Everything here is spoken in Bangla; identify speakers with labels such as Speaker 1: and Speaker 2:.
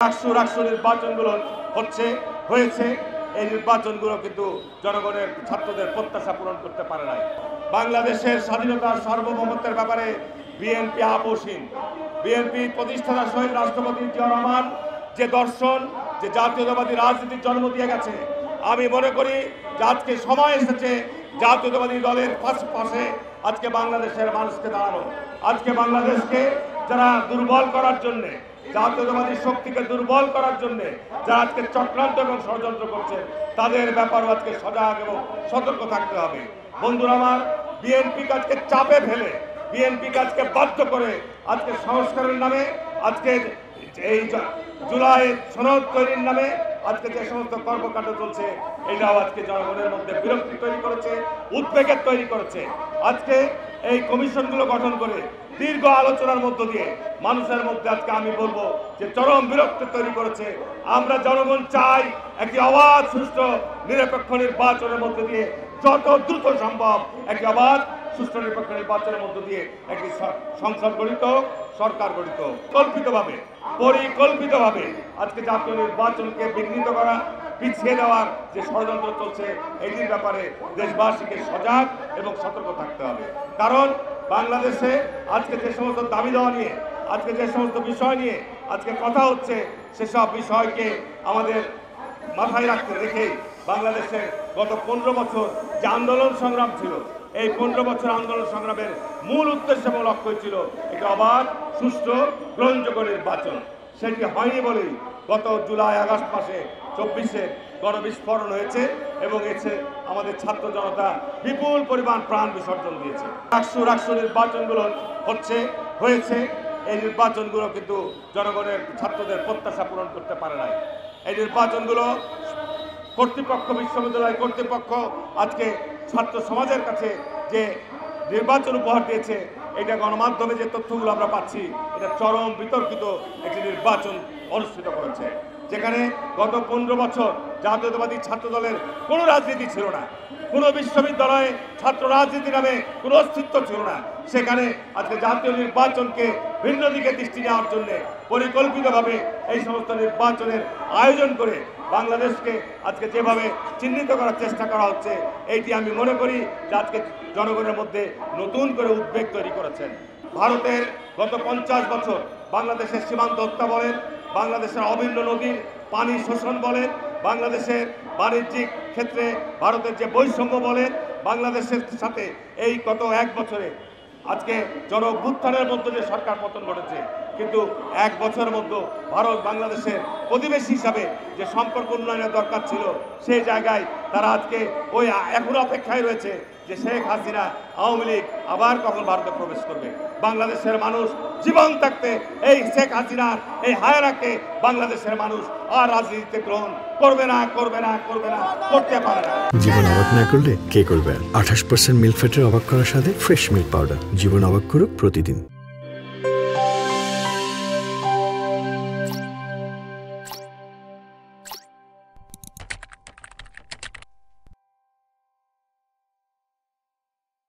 Speaker 1: রাষ্ট্র নির্বাচনগুলো হয়েছে এই নির্বাচনগুলো কিন্তু জনগণের ছাত্রদের প্রত্যাশা পূরণ করতে পারে নাই। বাংলাদেশের স্বাধীনতার সার্বভৌমত্বের ব্যাপারে বিএনপি আপোষহীন। বিএনপি প্রতিষ্ঠাতা শহীদ রাষ্ট্রপতি জিয়া রহমান যে দর্শন, যে জাতীয়তাবাদী রাজনীতির জন্ম দিয়ে গেছে, আমি মনে করি যে আজকে সময় এসেছে জাতীয়তাবাদী দলের পাশে আজকে বাংলাদেশের মানুষকে দাঁড়ানো। আজকে বাংলাদেশকে যারা দুর্বল করার জন্যে, জাতীয়তাবাদী শক্তিকে দুর্বল করার জন্য যারা আজকে চক্রান্ত এবং ষড়যন্ত্র করছে, তাদের ব্যাপারও আজকে সজাগ এবং সতর্ক থাকতে হবে। বন্ধুরা আমার, বিএনপি কাজকে চাপে ফেলে, বিএনপি কাজকে বাধ্য করে আজকে সংস্কারের নামে, আজকে এই জুলাই সনদ তৈরির নামে আজকে যে সমস্ত কর্মকাণ্ড চলছে, এটাও আজকে জনগণের মধ্যে বিরক্তি তৈরি করেছে, উদ্বেগের তৈরি করেছে। আজকে এই কমিশনগুলো গঠন করে দীর্ঘ আলোচনার মধ্য দিয়ে মানুষের মধ্যে আজকে আমি বলবো যে চরম বিরক্তি তৈরি করেছে। আমরা জনগণ চাই একটি অবাধ, সুষ্ঠু, নিরপেক্ষ নির্বাচনের মধ্যে দিয়ে যত দ্রুত সম্ভব একটি অবাধ, সুষ্ঠু, নিরপেক্ষ নির্বাচনের মধ্য দিয়ে একটি সংসদ গঠিত, সরকার গঠিত। পরিকল্পিতভাবে আজকে জাতীয় নির্বাচনকে বিঘ্নিত করা, পিছিয়ে দেওয়ার যে ষড়যন্ত্র চলছে, এটির ব্যাপারে দেশবাসীকে সজাগ এবং সতর্ক থাকতে হবে। কারণ বাংলাদেশে আজকে যে সমস্ত দাবি দেওয়া নিয়ে, আজকে যে সমস্ত বিষয় নিয়ে আজকে কথা হচ্ছে, সেসব বিষয়কে আমাদের মাথায় রাখতে রেখে বাংলাদেশে গত 15 বছর যে আন্দোলন সংগ্রাম ছিল, এই 15 বছর আন্দোলন সংগ্রামের মূল উদ্দেশ্য এবং লক্ষ্য ছিল একটি অবাধ, সুষ্ঠু, গ্রহণযোগ্য নির্বাচন। সেটি হয়নি বলেই গত জুলাই আগস্ট মাসে 24-এ গণবিস্ফোরণ হয়েছে এবং এসে আমাদের ছাত্র জনতা বিপুল পরিমাণ প্রাণ বিসর্জন দিয়েছে। রাষ্ট্র নির্বাচনগুলো হয়েছে এই নির্বাচনগুলো কিন্তু জনগণের ছাত্রদের প্রত্যাশা পূরণ করতে পারে নাই। এই নির্বাচনগুলো কর্তৃপক্ষ, বিশ্ববিদ্যালয় কর্তৃপক্ষ আজকে ছাত্র সমাজের কাছে যে নির্বাচন উপহার দিয়েছে, এটা গণমাধ্যমে যে তথ্যগুলো আমরা পাচ্ছি, এটা চরম বিতর্কিত একটি নির্বাচন অনুষ্ঠিত করেছে, যেখানে গত 15 বছর জাতীয়তাবাদী ছাত্র দলের কোনো রাজনীতি ছিল না, কোনো বিশ্ববিদ্যালয়ে ছাত্র রাজনীতি নামে কোনো অস্তিত্ব ছিল না। সেখানে আজকে জাতীয় নির্বাচনকে ভিন্ন দিকে দৃষ্টি নেওয়ার জন্য পরিকল্পিতভাবে এই সমস্ত নির্বাচনের আয়োজন করে বাংলাদেশকে আজকে যেভাবে চিহ্নিত করার চেষ্টা করা হচ্ছে, এইটি আমি মনে করি যে আজকে জনগণের মধ্যে নতুন করে উদ্বেগ তৈরি করেছেন। ভারতের গত 50 বছর বাংলাদেশের সীমান্ত হত্যা বলেন, বাংলাদেশের অভিন্ন নদীর পানি শোষণ বলেন, বাংলাদেশের বাণিজ্যিক ক্ষেত্রে ভারতের যে বৈষম্য বলেন, বাংলাদেশের সাথে এই গত 1 বছরে আজকে জনঅভ্যুত্থানের মধ্যে যে সরকার পতন ঘটেছে, কিন্তু 1 বছরের মধ্যে ভারত বাংলাদেশের প্রতিবেশী হিসাবে যে সম্পর্ক উন্নয়নের দরকার ছিল, সেই জায়গায় তারা আজকে ওই এখনো অপেক্ষায় রয়েছে যে শেখ হাসিনা, আওয়ামী লীগ আবার কখন ভারতে প্রবেশ করবে। বাংলাদেশের মানুষ জীবন থাকতে এই শেখ হাসিনার এই হায়রাকে বাংলাদেশের মানুষ আর রাজনীতিতে গ্রহণ করবে না, করতে পারে না।
Speaker 2: জীবন অবাক না করলে কে করবে? 28% মিল্ক ফ্যাটের অবাক করার সাথে ফ্রেশ মিল্ক পাউডার জীবন অবাক করুক প্রতিদিন।